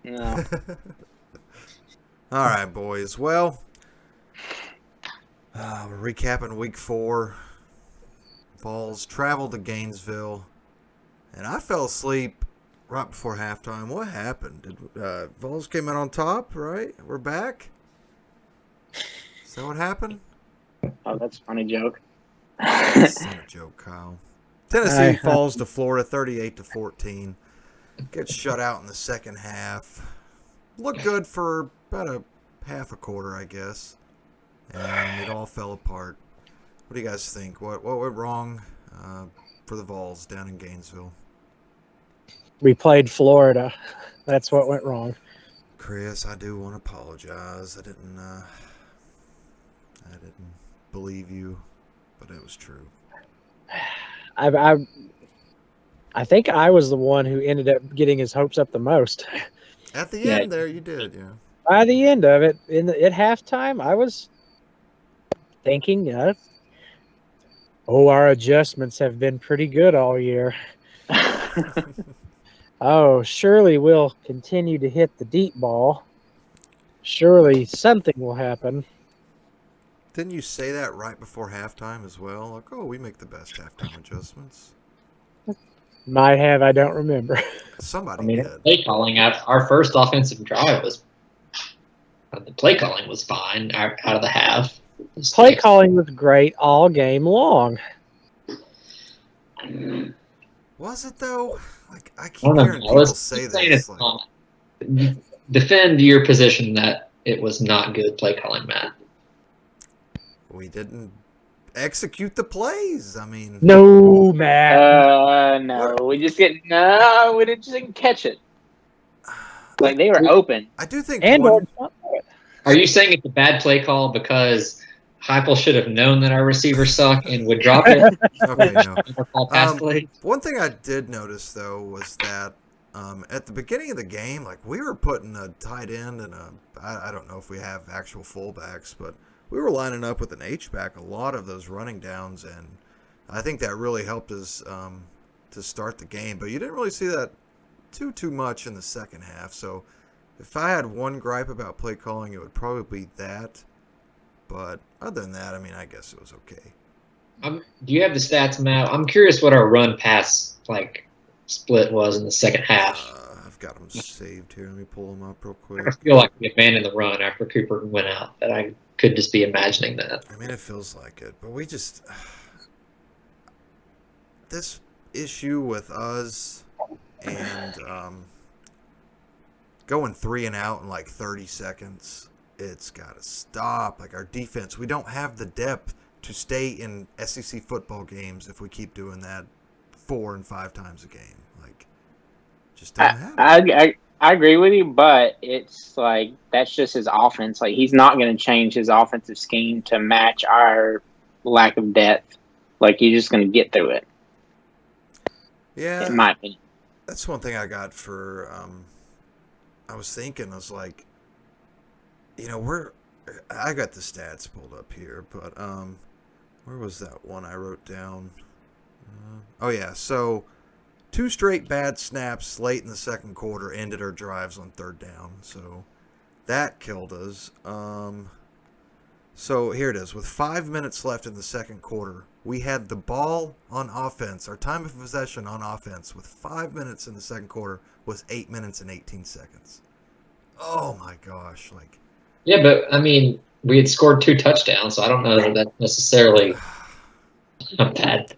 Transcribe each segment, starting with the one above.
No. All right, boys. Well, we're recapping week 4. Vols traveled to Gainesville, and I fell asleep right before halftime. What happened? Did Vols came out on top? Right, we're back. Is that what happened? Oh, that's a funny joke. It's not a joke, Kyle. Tennessee I, falls to Florida, 38-14. Gets shut out in the second half. Looked good for about a half a quarter, I guess, and it all fell apart. What do you guys think? What went wrong for the Vols down in Gainesville? we played Florida. That's what went wrong. Chris, I do want to apologize. I didn't believe you, but it was true. I I think I was the one who ended up getting his hopes up the most. At the Yeah. end there, you did, yeah. By the end of it, at halftime, I was thinking, our adjustments have been pretty good all year. Oh, surely we'll continue to hit the deep ball. Surely something will happen. Didn't you say that right before halftime as well? Like, oh, we make the best halftime adjustments. Might have, I don't remember. Somebody I mean, did. play calling out our first offensive drive was the play calling was fine out of the half. Play calling was great all game long. Was it though? Like I I keep don't know. hearing people say this. Like, Not. Defend your position that it was not good play calling, Matt. we didn't execute the plays. I mean, No, Matt. No, we didn't catch it. Like they were open. I do think And one. Are you saying it's a bad play call because Heupel should have known that our receivers suck and would drop it? Okay, no. Call pass play? One thing I did notice though was that at the beginning of the game, like we were putting a tight end and I don't know if we have actual fullbacks, but we were lining up with an H-back a lot of those running downs, and I think that really helped us to start the game. But you didn't really see that too much in the second half. So if I had one gripe about play calling, it would probably be that. But other than that, I mean, I guess it was okay. Do you have the stats, Matt? I'm curious what our run pass split was in the second half. I've got them saved here. Let me pull them up real quick. I feel like we abandoned the run after Cooper went out. That I could just be imagining that. I mean, it feels like it, but we just this issue with us and going 3 and out in like 30 seconds. It's got to stop. Like our defense, we don't have the depth to stay in SEC football games if we keep doing that 4 and 5 times a game. Like, just don't have it. I agree with you, but it's like that's just his offense. Like he's not going to change his offensive scheme to match our lack of depth. Like you're just going to get through it. Yeah, In my opinion. that's one thing I got for. I was thinking, I was like, I got the stats pulled up here, but where was that one I wrote down? Oh yeah, so 2 straight bad snaps late in the second quarter ended our drives on third down, so that killed us. So here it is. With 5 minutes left in the second quarter, we had the ball on offense. Our time of possession on offense with 5 minutes in the second quarter was 8 minutes and 18 seconds. Oh my gosh! Like, Yeah, but I mean, we had scored 2 touchdowns, so I don't know that that's necessarily a bad.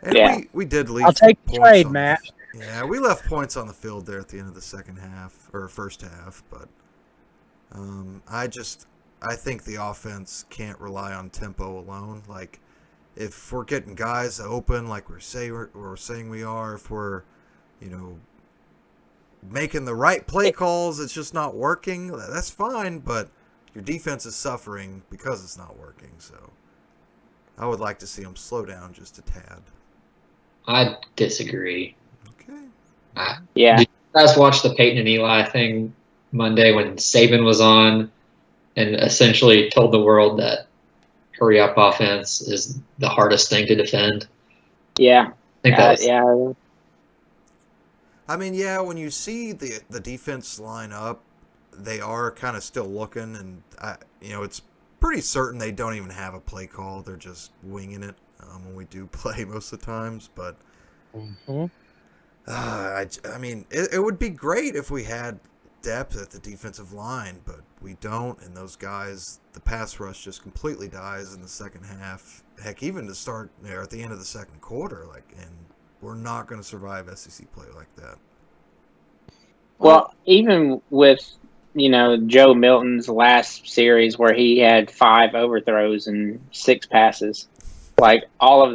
and Yeah. we did leave. I'll take the points trade, on Matt. Yeah, we left points on the field there at the end of the second half or first half, but I think the offense can't rely on tempo alone. Like, if we're getting guys open, like we're saying we are, if we're, making the right play calls, it's just not working. That's fine, but your defense is suffering because it's not working. So, I would like to see them slow down just a tad. I disagree. Okay. Yeah. Did you guys watch the Peyton and Eli thing Monday when Saban was on and essentially told the world that hurry up offense is the hardest thing to defend? Yeah. I think that was, Yeah. I mean, yeah, when you see the defense line up, they are kind of still looking, and it's pretty certain they don't even have a play call. They're just winging it when we do play most of the times. But I mean, it would be great if we had depth at the defensive line, but we don't. And those guys, the pass rush just completely dies in the second half. Heck, even to start there at the end of the second quarter, and we're not going to survive SEC play like that. Well, even with Joe Milton's last series where he had 5 overthrows and 6 passes, like all of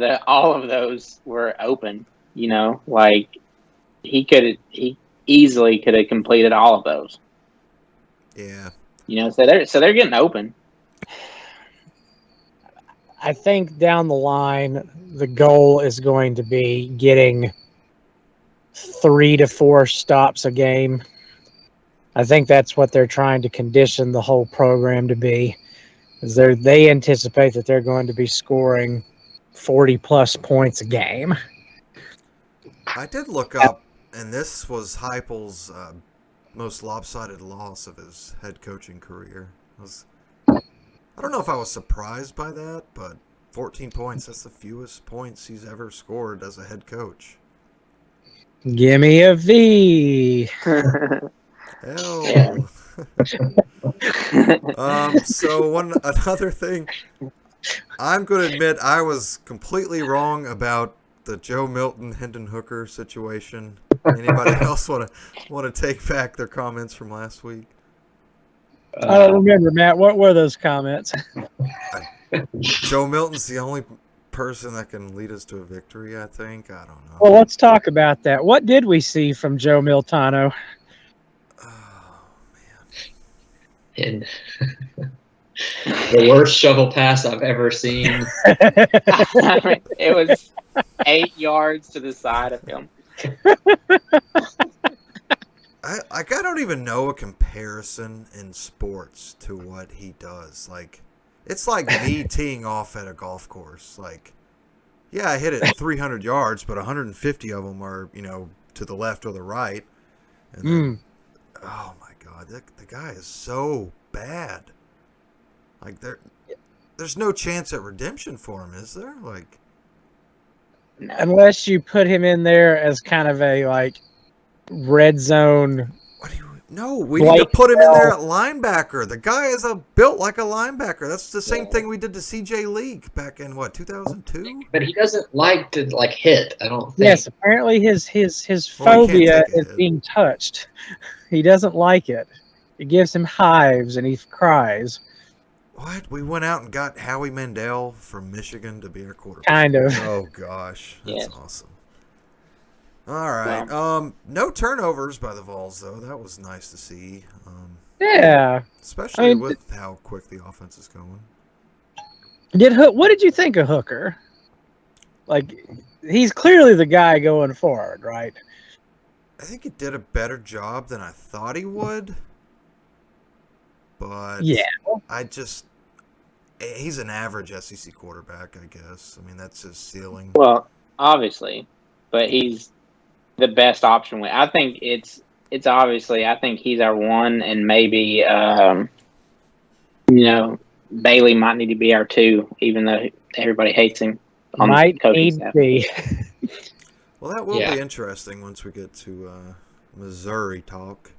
those were open. Like he easily could have completed all of those. Yeah. So they're getting open. I think down the line, the goal is going to be getting 3 to 4 stops a game. I think that's what they're trying to condition the whole program to be. Is they anticipate that they're going to be scoring 40-plus points a game. I did look up, and this was Heupel's most lopsided loss of his head coaching career. I don't know if I was surprised by that, but 14 points, that's the fewest points he's ever scored as a head coach. Give me a V. Hell. So another thing, I'm going to admit I was completely wrong about the Joe Milton Hendon Hooker situation. Anybody else want to take back their comments from last week? I don't remember, Matt. What were those comments? Joe Milton's the only person that can lead us to a victory, I think. I don't know. Well, let's talk about that. What did we see from Joe Miltano? Oh, man. And the worst shovel pass I've ever seen. It was 8 yards to the side of him. I don't even know a comparison in sports to what he does. It's like me teeing off at a golf course. Yeah, I hit it 300 yards, but 150 of them are, to the left or the right. And then, oh my God, the guy is so bad. There's no chance at redemption for him, is there? No. Unless you put him in there as kind of a red zone. No, we need to put him in there at linebacker. The guy is built like a linebacker. That's the same thing we did to CJ League back in 2002. But he doesn't like to hit. I don't think. Yes, apparently his phobia is being touched. He doesn't like it. It gives him hives and he cries. What? We went out and got Howie Mandel from Michigan to be our quarterback. Kind of. Oh gosh, that's awesome. All right. Wow. No turnovers by the Vols, though. That was nice to see. Yeah. Especially with how quick the offense is going. What did you think of Hooker? He's clearly the guy going forward, right? I think he did a better job than I thought he would. But yeah, he's an average SEC quarterback, I guess. I mean, that's his ceiling. Well, obviously, but he's the best option. I think it's obviously. I think he's our one, and maybe Bailey might need to be our 2, even though everybody hates him. Might need to be. Well, that will be interesting once we get to Missouri talk.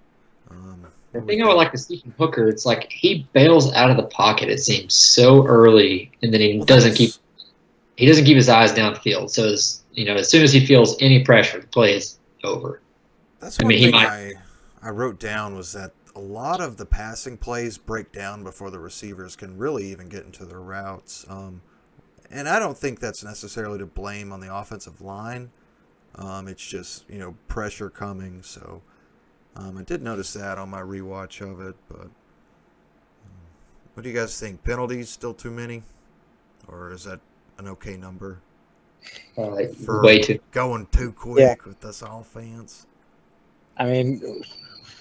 The thing I would like to see from Hooker, it's he bails out of the pocket. It seems so early, and then he doesn't keep his eyes downfield. So as soon as he feels any pressure, the play is over. That's one thing I wrote down was that a lot of the passing plays break down before the receivers can really even get into their routes. And I don't think that's necessarily to blame on the offensive line. It's just pressure coming. So. I did notice that on my rewatch of it, but what do you guys think? Penalties still too many, or is that an okay number for way too going too quick with this offense? I mean,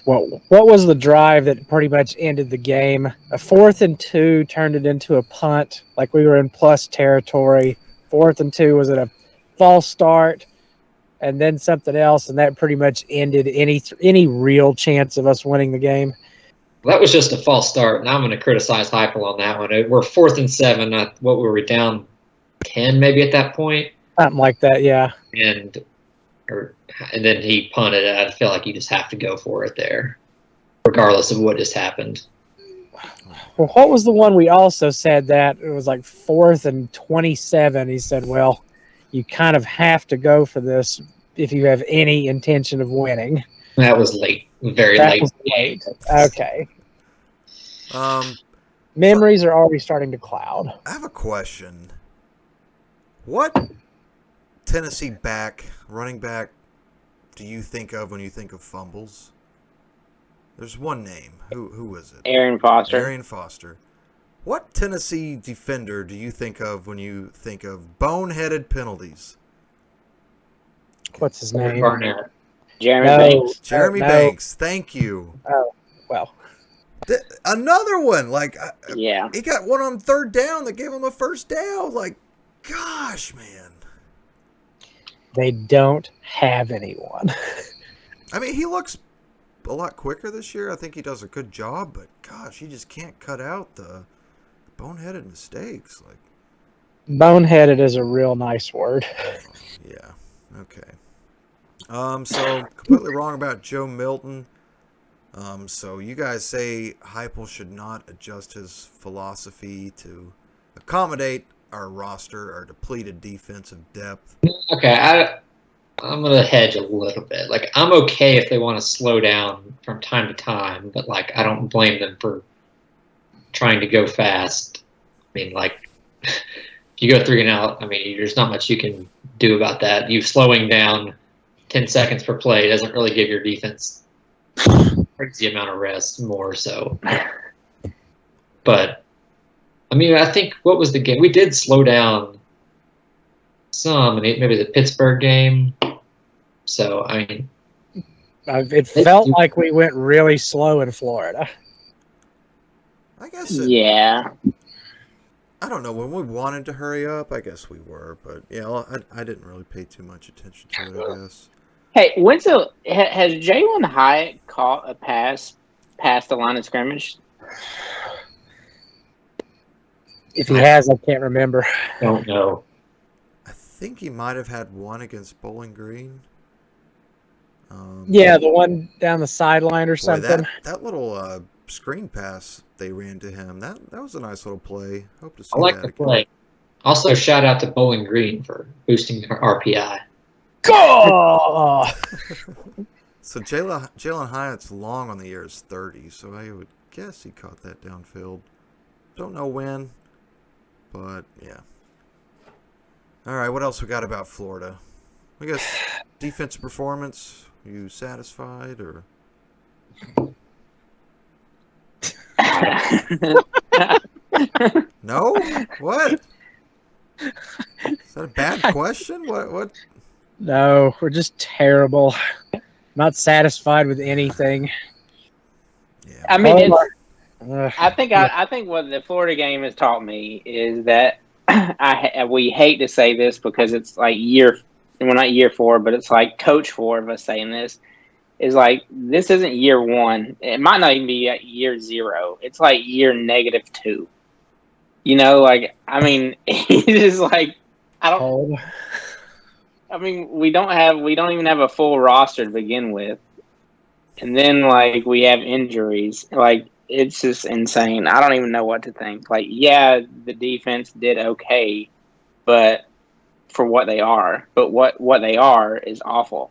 what was the drive that pretty much ended the game? A 4th and 2 turned it into a punt, like we were in plus territory. 4th and 2 was it a false start? and then something else, and that pretty much ended any real chance of us winning the game. Well, that was just a false start, and I'm going to criticize Heupel on that one. We're 4th and 7. What were we down 10 maybe at that point? Something like that, yeah. And then he punted it. I feel like you just have to go for it there, regardless of what just happened. Well, what was the one we also said that it was like 4th and 27? He said, well, you kind of have to go for this if you have any intention of winning. That was late. Very That late. was late. Okay. Memories are already starting to cloud. I have a question. What Tennessee running back, do you think of when you think of fumbles? There's one name. Who is it? Arian Foster. Arian Foster. What Tennessee defender do you think of when you think of boneheaded penalties? What's his name? Barnett. Jeremy No. Banks. Jeremy Banks. Thank you. Oh, well. Another one. Yeah. He got one on 3rd down that gave him a first down. Gosh, man. They don't have anyone. I mean, he looks a lot quicker this year. I think he does a good job, but gosh, he just can't cut out the boneheaded mistakes. Boneheaded is a real nice word. Yeah. Okay. So completely wrong about Joe Milton. So you guys say Heupel should not adjust his philosophy to accommodate our roster, our depleted defensive depth. Okay, I'm going to hedge a little bit. I'm okay if they want to slow down from time to time, but, I don't blame them for trying to go fast. I mean, if you go 3 and out, I mean, there's not much you can do about that. You slowing down 10 seconds per play doesn't really give your defense crazy amount of rest, more so. But, I mean, I think, what was the game? We did slow down some, maybe the Pittsburgh game. So, I mean, it felt like we went really slow in Florida. I guess. Yeah. I don't know. When we wanted to hurry up, I guess we were. But, yeah, I didn't really pay too much attention to it, I guess. Hey, has Jalen Hyatt caught a pass past the line of scrimmage? If he has, I can't remember. Don't know. I think he might have had one against Bowling Green. Yeah, the one down the sideline or something. That little screen pass they ran to him, that was a nice little play. Hope to see I like that the again. play. Also, shout out to Bowling Green for boosting our RPI. Go! So Jalen Hyatt's long on the year is 30, so I would guess he caught that downfield. Don't know when, but yeah. All right, what else we got about Florida? I guess defensive performance. Are you satisfied or? No? What? Is that a bad question? What? No, we're just terrible. Not satisfied with anything. Yeah. I mean, Ugh. I think what the Florida game has taught me is that we hate to say this because it's like not year 4, but it's like coach 4 of us saying this, is like, this isn't year 1. It might not even be at year 0. It's like year -2. You know, I mean, it's just like, I mean, we don't even have a full roster to begin with. And then, we have injuries. It's just insane. I don't even know what to think. Yeah, the defense did okay, but for what they are. But what they are is awful.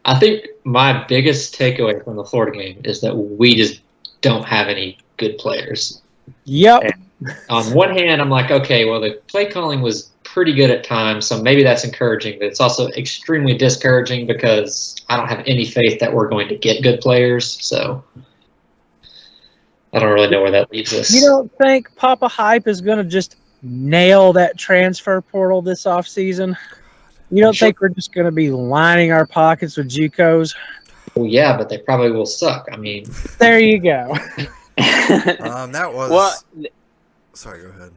I think my biggest takeaway from the Florida game is that we just don't have any good players. Yep. And on one hand, I'm like, okay, well, the play calling was pretty good at times, so maybe that's encouraging, but it's also extremely discouraging because I don't have any faith that we're going to get good players, so I don't really know where that leaves us. You don't think Papa Hype is going to just nail that transfer portal this offseason? You don't think we're just going to be lining our pockets with JUCOs? Well, yeah, but they probably will suck. I mean, there you go. That was. Well, Sorry, go ahead.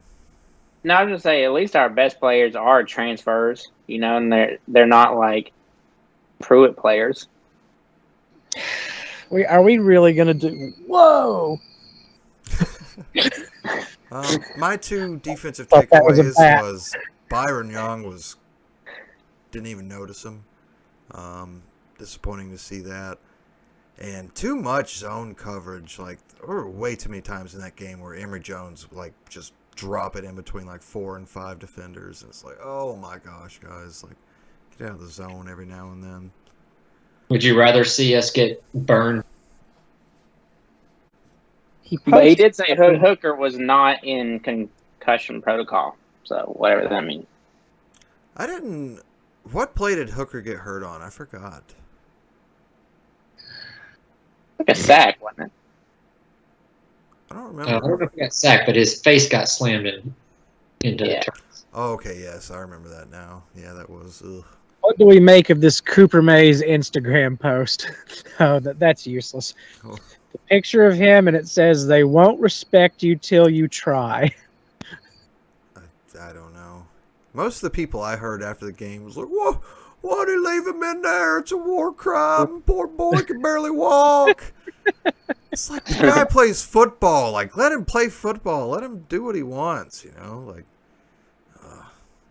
No, I was just say at least our best players are transfers, and they're not like Pruitt players. Are we really gonna do? Whoa! My two defensive Thought that was a takeaways bat. was Byron Young didn't even notice him. Disappointing to see that. And too much zone coverage. Like, there were way too many times in that game where Emory Jones like just drop it in between like 4 and 5 defenders. And it's like, oh my gosh, guys, like, get out of the zone every now and then. Would you rather see us get burned? But he did say Hooker was not in concussion protocol, so whatever that means. What play did Hooker get hurt on? I forgot. Like a sack, wasn't it? I don't I remember. don't know if he got sacked, but his face got slammed into the turf. Oh, okay, yes, I remember that now. Yeah, that was. Ugh. What do we make of this Cooper Mays Instagram post? Oh, that's useless. Oh. The picture of him, and it says, "They won't respect you till you try." I don't know. Most of the people I heard after the game was like, "Whoa, why'd he leave him in there? It's a war crime. Poor boy can barely walk." It's like the guy plays football. Like, let him play football. Let him do what he wants. Like,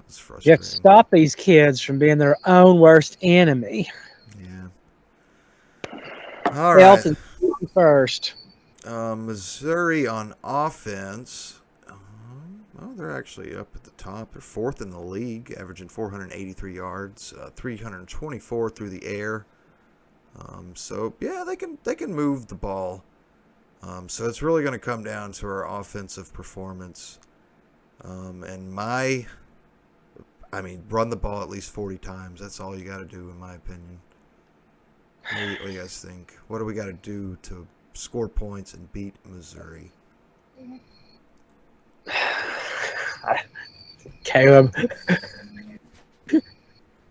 it's frustrating. You have to stop these kids from being their own worst enemy. Yeah. All right. Elton first. Missouri on offense. They're actually up at the top. They're 4th in the league, averaging 483 yards, 324 through the air. So yeah, they can move the ball. So it's really going to come down to our offensive performance. And run the ball at least 40 times. That's all you got to do, in my opinion. What do you guys think? What do we got to do to score points and beat Missouri? Caleb.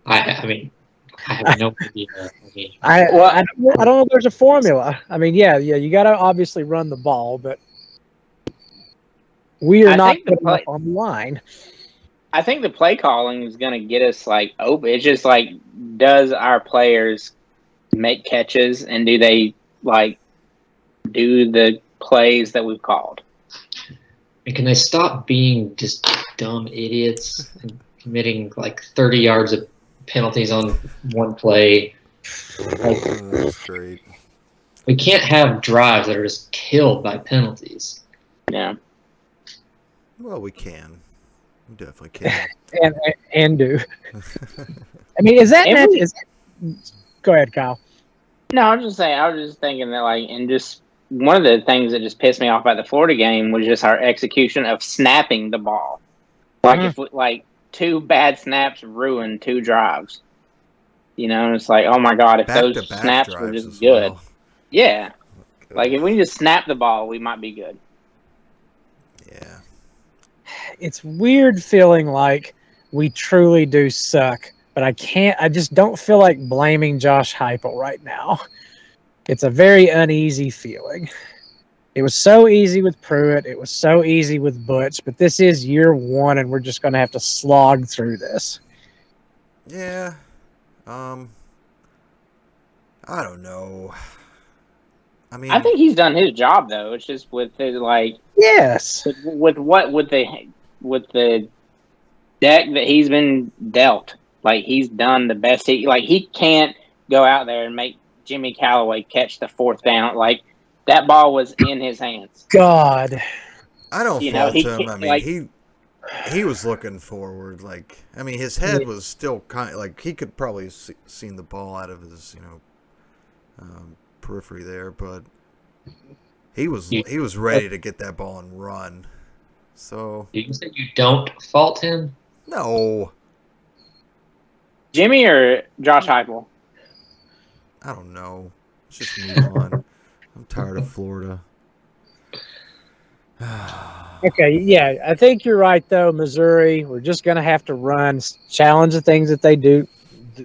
I have no idea. I don't know if there's a formula. Yeah, you got to obviously run the ball, but we are not putting up on the line. I think the play calling is going to get us like open. It's just like, does our players make catches, and do they like do the plays that we've called? And can they stop being just dumb idiots and committing like 30 yards of penalties on one play? That's great. We can't have drives that are just killed by penalties. Yeah. Well, we can. We definitely can. and do. Is that go ahead, Kyle. No, I was just thinking that and just one of the things that just pissed me off about the Florida game was just our execution of snapping the ball. If 2 bad snaps ruined 2 drives. It's like, oh my God, if those snaps were just good. Well. Yeah. If we just snap the ball, we might be good. Yeah. It's weird feeling like we truly do suck, but I just don't feel like blaming Josh Heupel right now. It's a very uneasy feeling. It was so easy with Pruitt. It was so easy with Butch, but this is year 1, and we're just going to have to slog through this. Yeah. I don't know. I think he's done his job, though. It's just with his yes, with the deck that he's been dealt. He's done the best. He can't go out there and make Jimmy Callaway catch the 4th down. That ball was in his hands. God, I don't fault him. He was looking forward. His head was still kind of he could probably seen the ball out of his periphery there, but he was ready to get that ball and run. So you said you don't fault him? No. Jimmy or Josh Heupel? I don't know. Let's just move on. I'm tired of Florida. Okay, yeah, I think you're right, though. Missouri, we're just going to have to run, challenge the things that they do.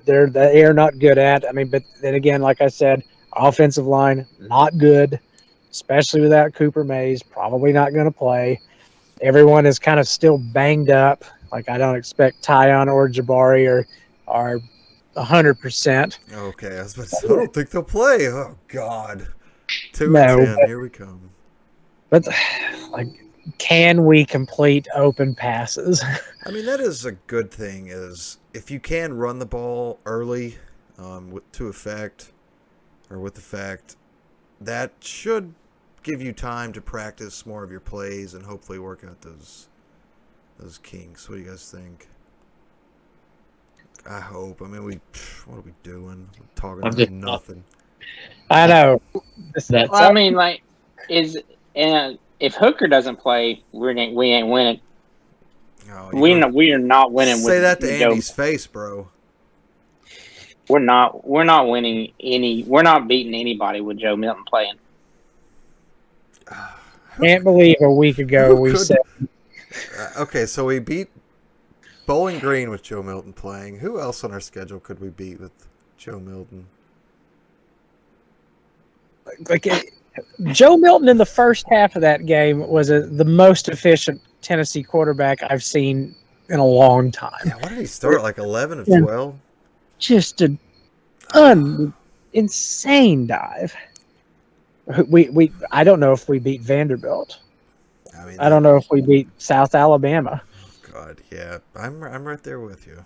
They are not good at. But then again, like I said, offensive line, not good, especially without Cooper Mays, probably not going to play. everyone is kind of still banged up. Like, I don't expect Tyon or Jabari are 100%. Okay, I was about to say, I don't think they'll play. Oh, God. 2-10, No, here we come. but like, can we complete open passes? I mean, that is a good thing, is if you can run the ball early with effect, that should give you time to practice more of your plays and hopefully work out those kinks. What do you guys think? I hope. I mean, what are we doing? We're talking about nothing. I know. Well, I mean, like, if Hooker doesn't play, we ain't winning. Oh, We are not winning. Say that to Andy's Joe. face, bro. We're not winning any. We're not beating anybody with Joe Milton playing. Can't believe a week ago we said. Okay, so we beat Bowling Green with Joe Milton playing. Who else on our schedule could we beat with Joe Milton? Like, Joe Milton in the first half of that game was the most efficient Tennessee quarterback I've seen in a long time. Yeah, what did he start? Like 11 of 12? Just an insane dive. I don't know if we beat Vanderbilt. I don't know if we beat South Alabama. God, yeah, I'm right there with you.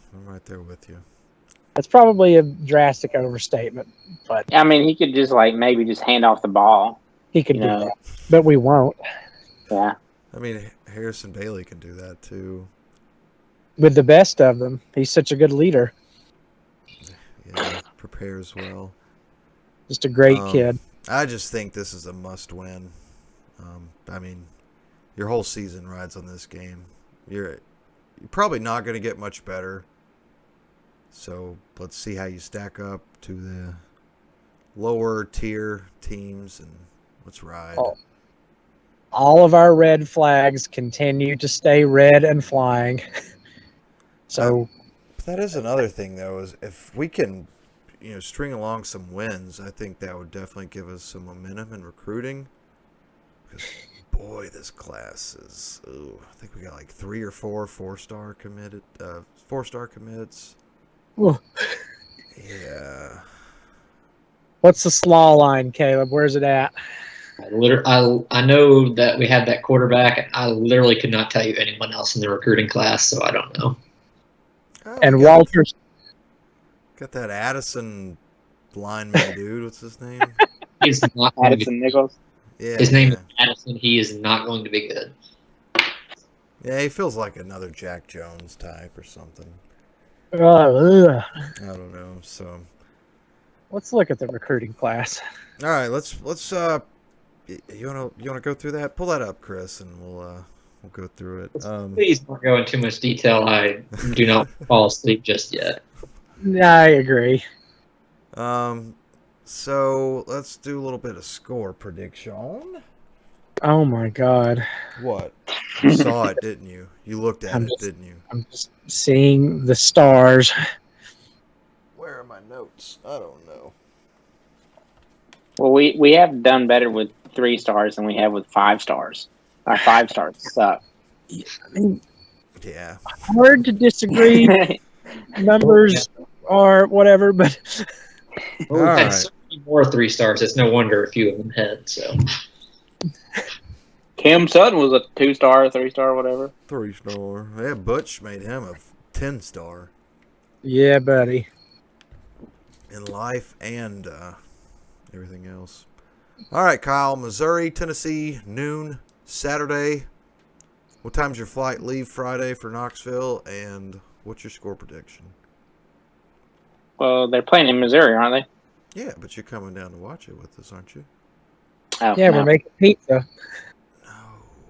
That's probably a drastic overstatement, but I mean, he could just maybe just hand off the ball. He could do that, but we won't. Yeah. I mean, Harrison Bailey can do that too. With the best of them, he's such a good leader. Yeah, prepares well. Just a great kid. I just think this is a must-win. I mean, your whole season rides on this game. You're probably not going to get much better. So let's see how you stack up to the lower tier teams, and let's ride. All of our red flags continue to stay red and flying. So that is another thing, though, is if we can, string along some wins, I think that would definitely give us some momentum in recruiting. Because, boy, this class is, I think we got like 3 or 4 4-star commits. Ooh. Yeah. What's the slaw line, Caleb? Where's it at? I know that we had that quarterback, and I literally could not tell you anyone else in the recruiting class, so I don't know. And Walter's got that Addison lineman dude. What's his name? He's not Addison Nichols. Yeah, his name is Addison. He is not going to be good. Yeah, he feels like another Jack Jones type or something. I don't know. So let's look at the recruiting class. All right, let's you wanna go through that? Pull that up, Chris, and we'll go through it. Please don't go into too much detail. I do not fall asleep just yet. I agree. So let's do a little bit of score prediction. Oh my God! What? You saw it, didn't you? You looked at it, didn't you? I'm just seeing the stars. Where are my notes? I don't know. Well, we have done better with 3 stars than we have with 5 stars. Our 5 stars suck. I mean, yeah. Hard to disagree. Numbers are whatever, but all right. So many more 3 stars. It's no wonder a few of them had. So. Cam Sutton was a 2-star, 3-star, whatever. 3-star. Yeah, Butch made him a 10-star. Yeah, buddy. In life and everything else. All right, Kyle. Missouri, Tennessee, noon, Saturday. What time's your flight leave Friday for Knoxville, and what's your score prediction? Well, they're playing in Missouri, aren't they? Yeah, but you're coming down to watch it with us, aren't you? Oh, yeah, we're making pizza. No.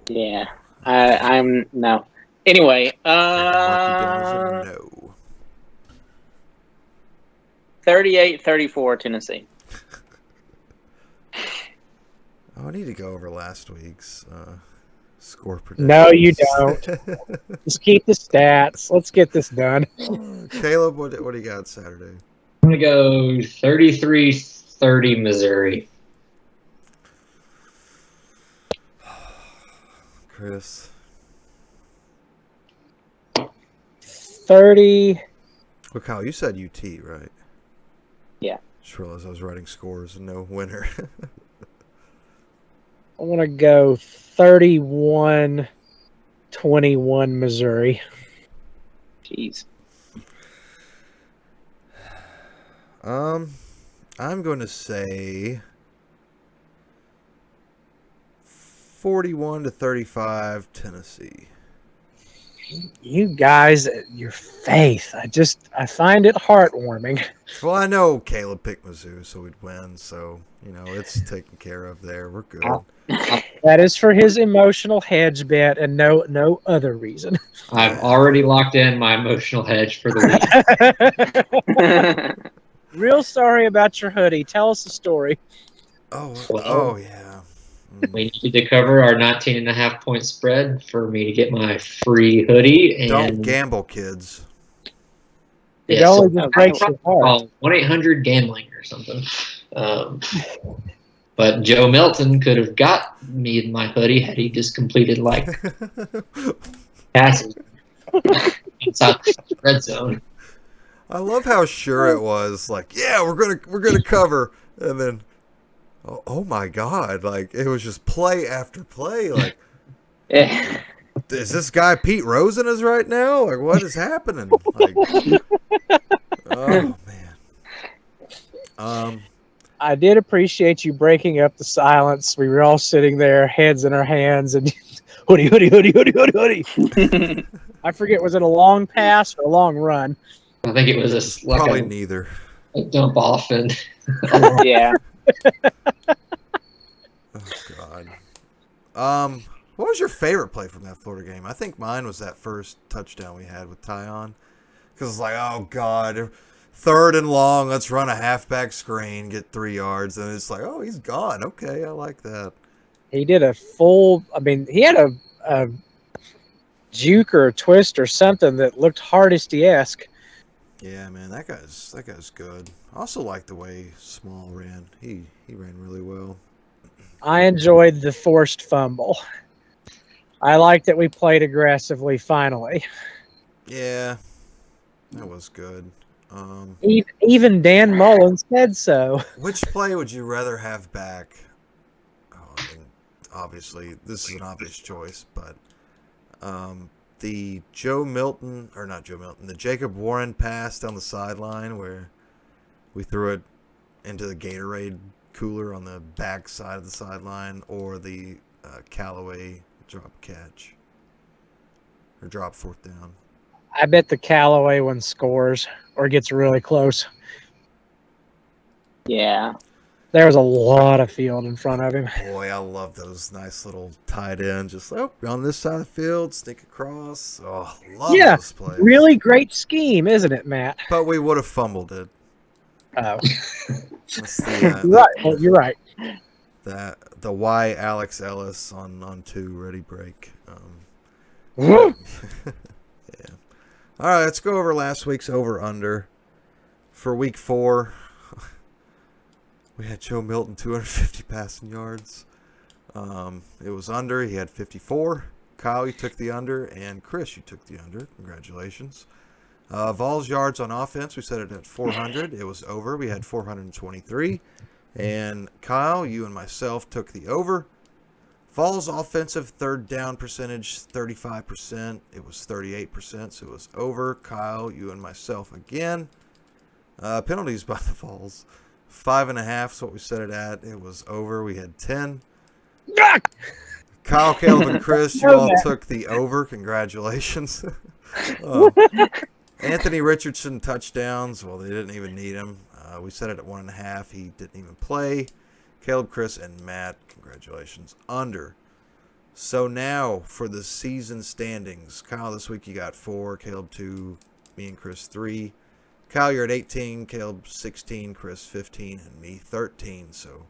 Yeah, I'm no. Anyway, no. 38-34 Tennessee. Oh, I need to go over last week's score prediction. No, you don't. Just keep the stats. Let's get this done. Caleb, what do you got Saturday? I'm going to go 33-30 Missouri. Chris. 30. Well, Kyle, you said UT, right? Yeah. Just realized I was writing scores and no winner. I want to go 31-21 Missouri. Jeez. I'm going to say 41-35 Tennessee. You guys, your faith. I find it heartwarming. Well, I know Caleb picked Mizzou, so we'd win. So, it's taken care of there. We're good. That is for his emotional hedge bet and no other reason. I've already locked in my emotional hedge for the week. Real sorry about your hoodie. Tell us the story. Oh yeah. We needed to cover our 19.5-point spread for me to get my free hoodie. And Don't gamble, kids. It only just breaks your heart. 1-800-GAMBLING or something. But Joe Milton could have got me my hoodie had he just completed passes inside the red zone. I love how sure it was. Like, yeah, we're gonna cover, and then, oh my God! Like, it was just play after play. Like, is this guy Pete Rosen is right now? Like, what is happening? Like, oh man. I did appreciate you breaking up the silence. We were all sitting there, heads in our hands, and hoodie. I forget, was it a long pass or a long run? I think it was probably neither. A dump off and Yeah. Oh God. What was your favorite play from that Florida game? I think mine was that first touchdown we had with Tyon, because it's like, oh God, 3rd and long, let's run a halfback screen, get 3 yards, and it's like, oh, he's gone. Okay, I like that. He did a full. I mean, he had a juke or a twist or something that looked Hardesty-esque. Yeah, man, that guy's good. I also like the way Small ran. He ran really well. I enjoyed the forced fumble. I like that we played aggressively finally. Yeah, that was good. Even Dan Mullen said so. Which play would you rather have back? Oh, I mean, obviously, this is an obvious choice, but the the Jacob Warren pass down the sideline where we threw it into the Gatorade cooler on the back side of the sideline, or the Callaway drop catch or drop 4th down. I bet the Callaway one scores or gets really close. Yeah. There was a lot of field in front of him. Boy, I love those nice little tight ends. Just on this side of the field, sneak across. Oh, love those plays. Really great scheme, isn't it, Matt? But we would have fumbled it. Oh. Right. You're right. The Y Alex Ellis on 2 ready break. Yeah. All right, let's go over last week's over-under. For week 4, we had Joe Milton 250 passing yards. It was under. He had 54. Kyle, you took the under, and Chris, you took the under. Congratulations. Vols yards on offense, we set it at 400. It was over. We had 423. And Kyle, you and myself took the over. Vols offensive 3rd down percentage, 35%. It was 38%, so it was over. Kyle, you and myself again. Penalties by the Vols. 5.5 is what we set it at. It was over. We had 10. Kyle, Caleb, and Chris, you all took the over. Congratulations. Anthony Richardson touchdowns. Well, they didn't even need him. We set it at 1.5. He didn't even play. Caleb, Chris, and Matt, congratulations, under. So now for the season standings. Kyle, this week you got 4. Caleb 2. Me and Chris 3. Kyle, you're at 18. Caleb 16. Chris 15. And me 13. So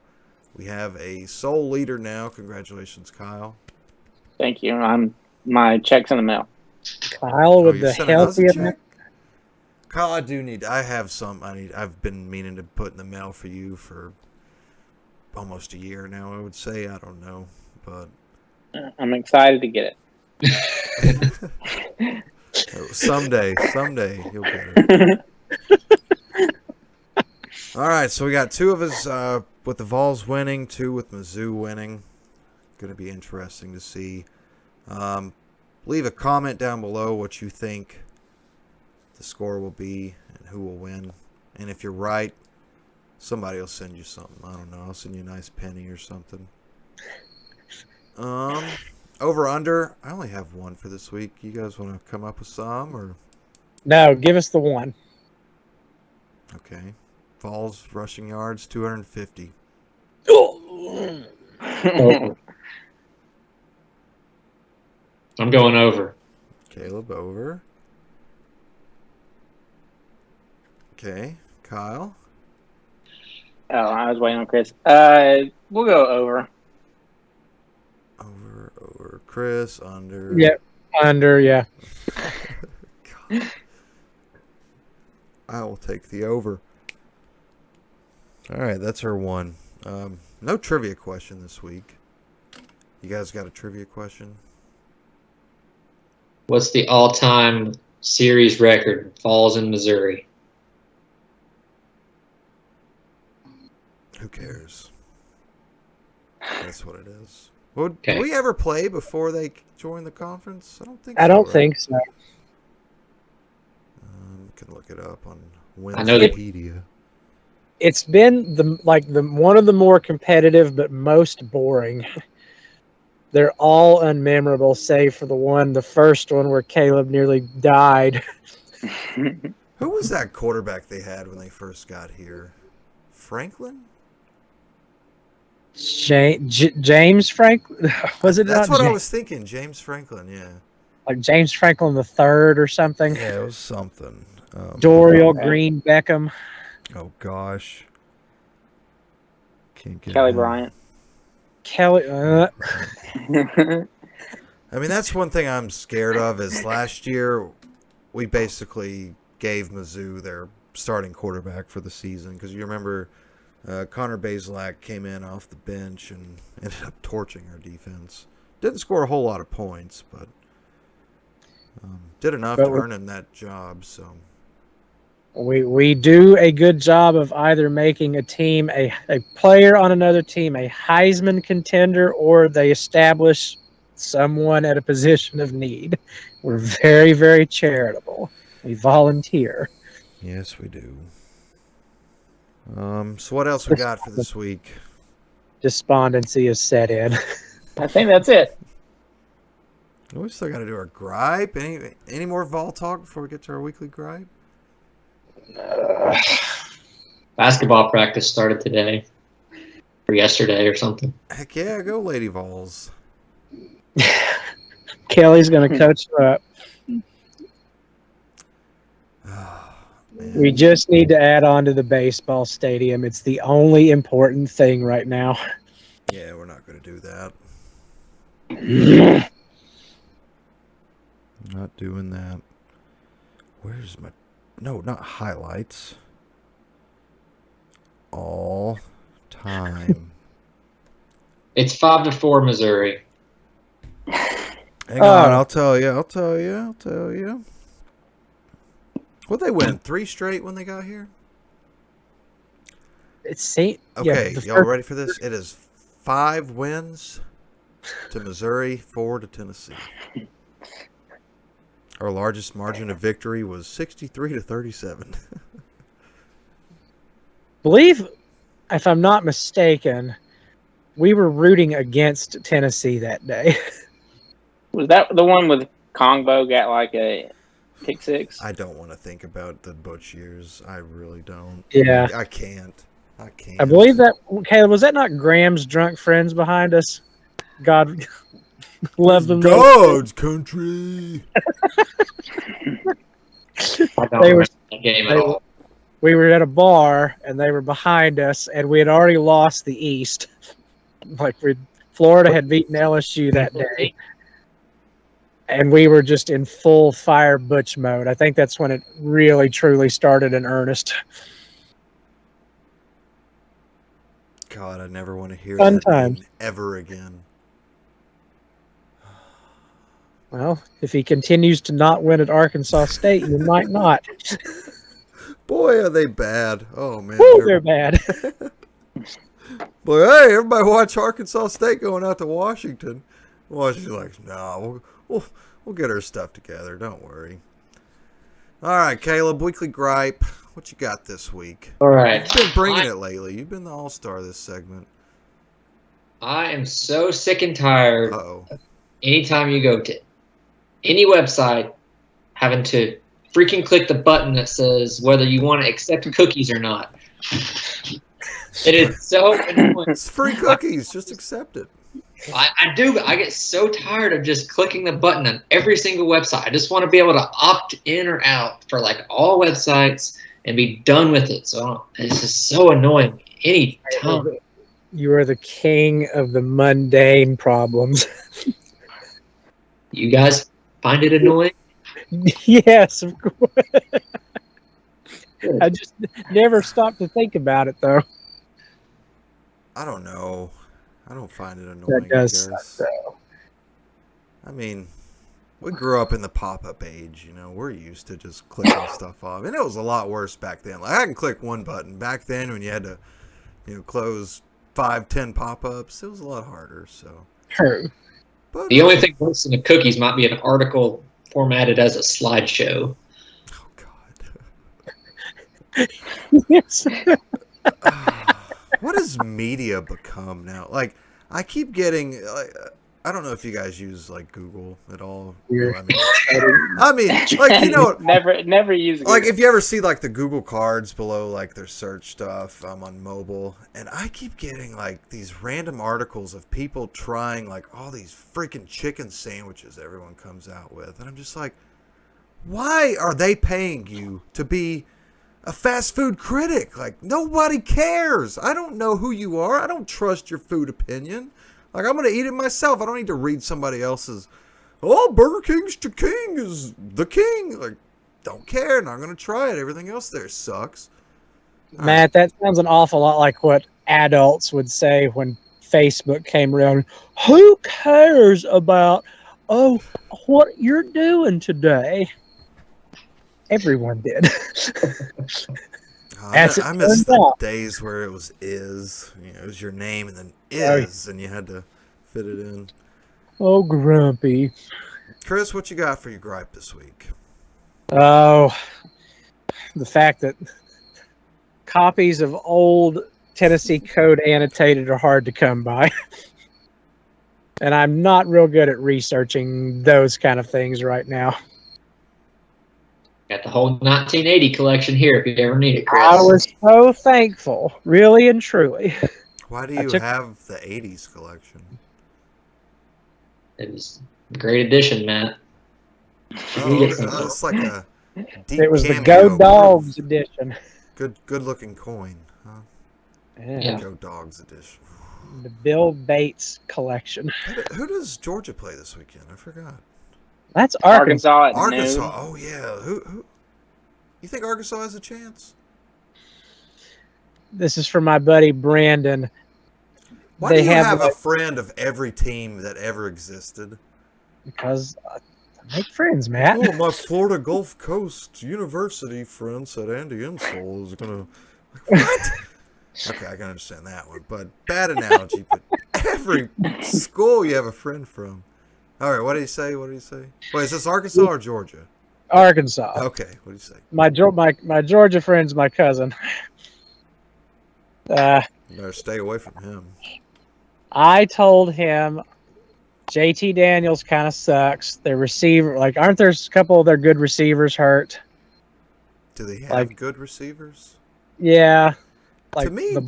we have a sole leader now. Congratulations, Kyle. Thank you. My check's in the mail. Kyle with the healthiest. Kyle, I've been meaning to put in the mail for you for almost a year now, I would say. I don't know, but I'm excited to get it. Someday you'll get it. All right, so we got two of us with the Vols winning, two with Mizzou winning. Going to be interesting to see. Leave a comment down below what you think the score will be and who will win. And if you're right, somebody will send you something. I don't know. I'll send you a nice penny or something. Over under. I only have one for this week. You guys want to come up with some or? No, give us the one. Okay. Vols rushing yards 250. I'm going over. Caleb over. Okay, Kyle. Oh, I was waiting on Chris. We'll go over. Over. Chris, under. Yeah, under, yeah. God. I will take the over. All right, that's her one. No trivia question this week. You guys got a trivia question? What's the all-time series record in Falls in Missouri? Who cares? That's what it is. Well, Okay. did we ever play before they joined the conference? I don't think I so. don't right? think so. Can look it up on I know that- Wikipedia. It's been the one of the more competitive but most boring. They're all unmemorable, save for the first one where Caleb nearly died. Who was that quarterback they had when they first got here? Franklin? James Franklin? Was it That's not what I James? was thinking. James Franklin, yeah. Like James Franklin the Third or something? Yeah, it was something. Dorial Green Beckham. Oh, gosh. Can't get Kelly him. Bryant. Kelly. I mean, that's one thing I'm scared of is last year we basically gave Mizzou their starting quarterback for the season because you remember Connor Bazelak came in off the bench and ended up torching our defense. Didn't score a whole lot of points, but did enough to earn him that job. So we do a good job of either making a team, a player on another team, a Heisman contender, or they establish someone at a position of need. We're very, very charitable. We volunteer. yes, we do. So what else we got for this week? Despondency is set in. I think that's it. We still got to do our gripe. Any more Vol talk before we get to our weekly gripe? Basketball practice started today or yesterday or something. Heck yeah, go Lady Vols. Kelly's going to coach her up. Man. We just need to add on to the baseball stadium. It's the only important thing right now. Yeah, we're not going to do that. Not doing that. Where's my... No, not highlights. All time. It's 5-4 Missouri. Hang on, I'll tell you. What they win? 3 straight when they got here? It's Okay, yeah, y'all ready for this? It is 5 wins to Missouri, 4 to Tennessee. Our largest margin of victory was 63-37. Believe, if I'm not mistaken, we were rooting against Tennessee that day. Was that the one with Kongbo got like a pick six? I don't want to think about the Butch years. I really don't. Yeah. I can't. I believe that, Caleb, was that not Graham's drunk friends behind us? God love them. God's country. They were, Game at all. we were at a bar and they were behind us, and we had already lost the East. Like Florida had beaten LSU that day, and we were just in full fire Butch mode. I think that's when it really truly started in earnest. God, I never want to hear Fun that times. name ever again. Well, if he continues to not win at Arkansas State, you might not. Boy, are they bad. Oh, man. Woo, they're bad. Boy, hey, everybody watch Arkansas State going out to Washington. Washington's like, no, we'll get our stuff together. Don't worry. All right, Caleb, Weekly Gripe. What you got this week? All right. You've been bringing it lately. You've been the all-star this segment. I am so sick and tired. Uh-oh. Anytime you go to any website, having to freaking click the button that says whether you want to accept cookies or not. It is so annoying. It's free cookies. Just accept it. I do. I get so tired of just clicking the button on every single website. I just want to be able to opt in or out for like all websites and be done with it. So it's just so annoying. Any time. You are the king of the mundane problems. You guys find it annoying? Yes, of course. I just never stop to think about it, though. I don't know. I don't find it annoying. That does I guess. suck, though. I mean, we grew up in the pop-up age. You know, we're used to just clicking stuff off, and it was a lot worse back then. Like I can click one button. Back then, when you had to, close 5-10 pop-ups, it was a lot harder. So. True. But, The only thing worse than the cookies might be an article formatted as a slideshow. Oh God. Yes. What has media become now? Like, I keep getting. I don't know if you guys use like Google at all. Yeah. I mean, like never use Google. Like if you ever see like the Google cards below like their search stuff on mobile, and I keep getting like these random articles of people trying like all these freaking chicken sandwiches everyone comes out with, and I'm just like, why are they paying you to be a fast food critic? Like, nobody cares. I don't know who you are. I don't trust your food opinion. Like, I'm going to eat it myself. I don't need to read somebody else's, Burger King's king is the king. Like, don't care. Not going to try it. Everything else there sucks. Matt, that sounds an awful lot like what adults would say when Facebook came around. Who cares about, what you're doing today? Everyone did. I miss the days where it was it was your name and then and you had to fit it in. Oh, grumpy. Chris, what you got for your gripe this week? Oh, the fact that copies of old Tennessee Code annotated are hard to come by. And I'm not real good at researching those kind of things right now. Got the whole 1980 collection here if you ever need it, Chris. I was so thankful, really and truly. Why do you have the 80s collection? It was a great addition, Matt. It's like a deep It was the cameo. Go Dogs edition. Good looking coin, huh? Yeah. Go Dogs edition. The Bill Bates collection. Who does Georgia play this weekend? I forgot. That's Arkansas. At Arkansas. noon. Oh yeah. Who? You think Arkansas has a chance? This is for my buddy Brandon. Why do you have a friend of every team that ever existed? Because I make friends, Matt. Oh, my Florida Gulf Coast University friend said Andy Insole is gonna. What? Okay, I can understand that one, but bad analogy. But every school you have a friend from. All right, what did he say? Wait, is this Arkansas or Georgia? Arkansas. Okay, what did he say? My Georgia friend's my cousin. You better stay away from him. I told him JT Daniels kind of sucks. Their receiver, aren't there a couple of their good receivers hurt? Do they have good receivers? Yeah. To me,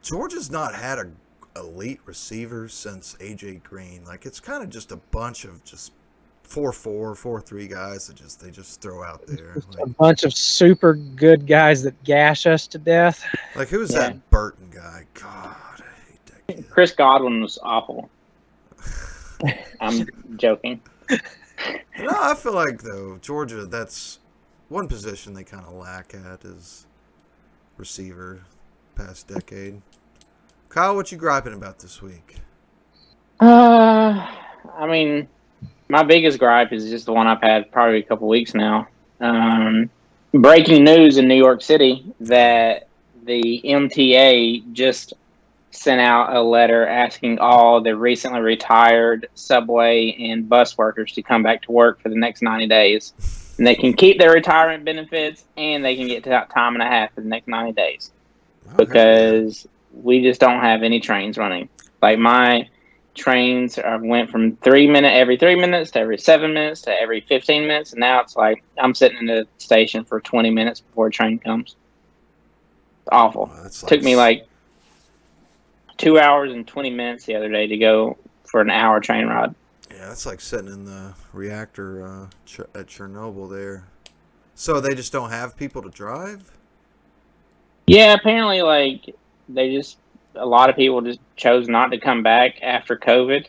Georgia's not had a elite receivers since AJ Green. Like, it's kind of just a bunch of just 4-4, 4-3 guys that they just throw out there. A bunch of super good guys that gash us to death. Like, who's that Burton guy? God, I hate that kid. Chris Godwin was awful. I'm joking. No, I feel like, though, Georgia, that's one position they kind of lack at is receiver past decade. Kyle, what you griping about this week? I mean, My biggest gripe is just the one I've had probably a couple weeks now. Breaking news in New York City that the MTA just sent out a letter asking all the recently retired subway and bus workers to come back to work for the next 90 days. And they can keep their retirement benefits and they can get time and a half for the next 90 days. Because we just don't have any trains running. Like my trains went from every 3 minutes to every 7 minutes to every 15 minutes. And now it's like I'm sitting in the station for 20 minutes before a train comes. It's awful. Took me like 2 hours and 20 minutes the other day to go for an hour train ride. Yeah, that's like sitting in the reactor at Chernobyl there. So they just don't have people to drive? Yeah, apparently, like, a lot of people just chose not to come back after COVID,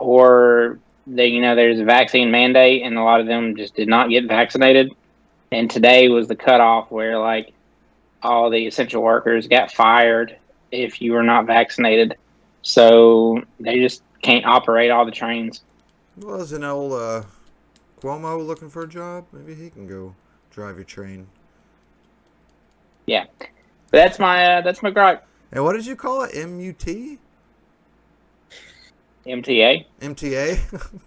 or there's a vaccine mandate, and a lot of them just did not get vaccinated. And today was the cutoff where, like, all the essential workers got fired if you were not vaccinated. So they just can't operate all the trains. Well, is an old Cuomo looking for a job? Maybe he can go drive your train. Yeah. That's my gripe. And what did you call it? MUT? MTA? MTA?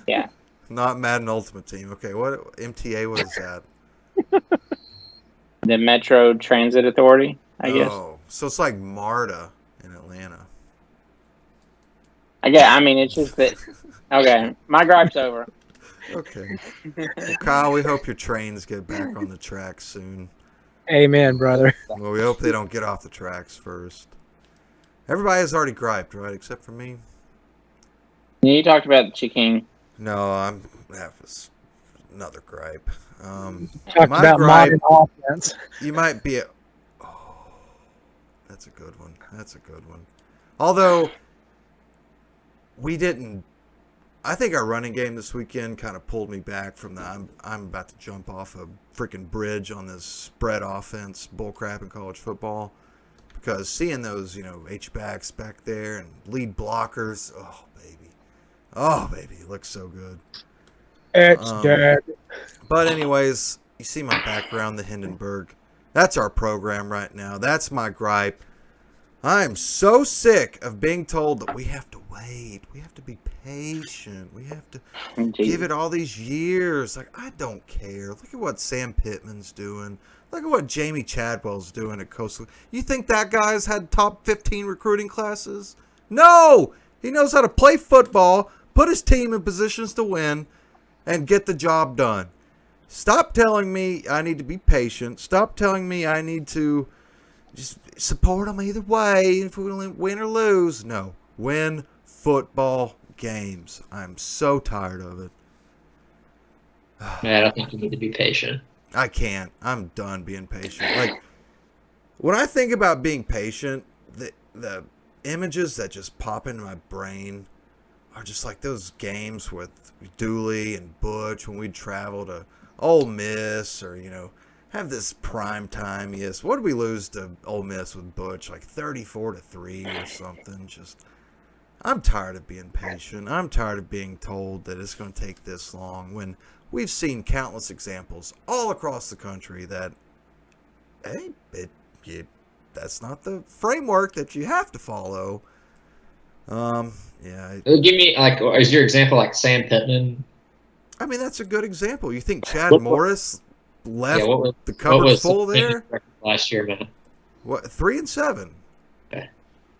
Yeah. Not Madden Ultimate Team. Okay, what MTA? What is that? The Metro Transit Authority, I guess. Oh, so it's like MARTA in Atlanta. I mean, it's just that. Okay, my gripe's over. Okay. Well, Kyle, we hope your trains get back on the tracks soon. Amen, brother. Well, we hope they don't get off the tracks first. Everybody has already griped, right? Except for me. Yeah, you talked about the chicken. No, I'm have another gripe. Talked about modern offense. You might be that's a good one. That's a good one. Although I think our running game this weekend kind of pulled me back from the I'm about to jump off a freaking bridge on this spread offense bullcrap in college football, because seeing those H-backs back there and lead blockers, oh baby, it looks so good. It's dead. But anyways, you see my background, the Hindenburg. That's our program right now. That's my gripe. I'm so sick of being told that we have to wait. We have to be patient. We have to give it all these years. Like, I don't care. Look at what Sam Pittman's doing. Look at what Jamie Chadwell's doing at Coastal. You think that guy's had top 15 recruiting classes? No! He knows how to play football, put his team in positions to win, and get the job done. Stop telling me I need to be patient. Stop telling me I need to just support them either way if we win or lose. No. Win football games. I'm so tired of it. Man, I don't think you need to be patient. I can't. I'm done being patient. Like, when I think about being patient, the images that just pop into my brain are just like those games with Dooley and Butch when we'd travel to Ole Miss, or have this prime time. Yes, what did we lose to Ole Miss with Butch? Like 34-3 or something. Just, I'm tired of being patient. I'm tired of being told that it's going to take this long when we've seen countless examples all across the country that, hey, that's not the framework that you have to follow. Yeah. Give me, is your example like Sam Pittman? I mean, that's a good example. You think Chad Morris left the cupboard full there last year, man? What, 3-7? Okay.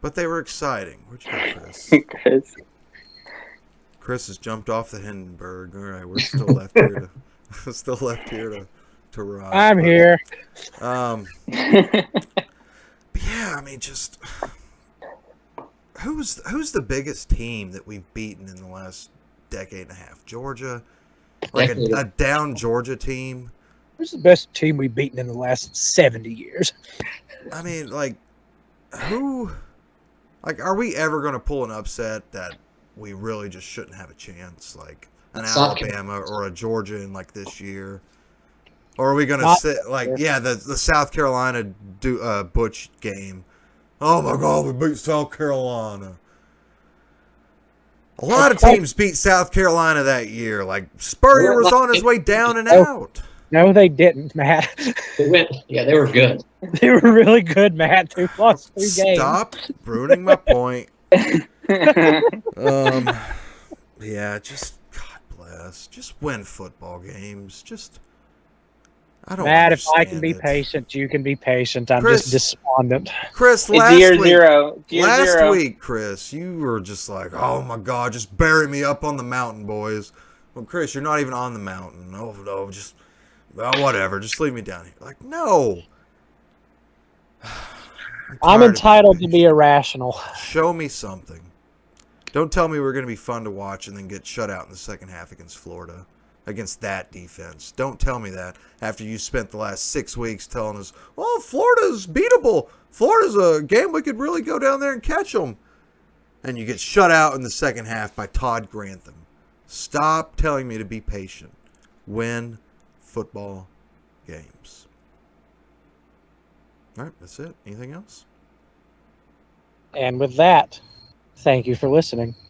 But they were exciting. Where'd you go, Chris? Chris has jumped off the Hindenburg. All right, we're still left here to ride. I'm here. But yeah, I mean, just who's the biggest team that we've beaten in the last decade and a half? Georgia, like a down Georgia team. Who's the best team we've beaten in the last 70 years? I mean, like, who? Like, are we ever going to pull an upset that we really just shouldn't have a chance? Like an Alabama or a Georgia in like this year? Or are we going to sit like, the South Carolina Butch game? Oh my God, we beat South Carolina. A lot of teams beat South Carolina that year. Like Spurrier was on his way down and out. No, they didn't, Matt. They were good. They were really good, Matt. They lost 2 games. Stop ruining my point. Yeah, just God bless. Just win football games. Just I don't. Matt, if I can understand be it. patient, you can be patient. I'm Chris- just despondent. Chris, It's last year week, zero. Year last zero. week, Chris, you were just like, "Oh my God, just bury me up on the mountain, boys." Well, Chris, you're not even on the mountain. No, just whatever. Just leave me down here. Like, no. I'm tired of entitled to being be patient. irrational. Show me something. Don't tell me we're going to be fun to watch and then get shut out in the second half against Florida, against that defense. Don't tell me that after you spent the last 6 weeks telling us, "Oh, Florida's beatable. Florida's a game we could really go down there and catch them." And you get shut out in the second half by Todd Grantham. Stop telling me to be patient. Win football games. All right, that's it. Anything else? And with that, thank you for listening.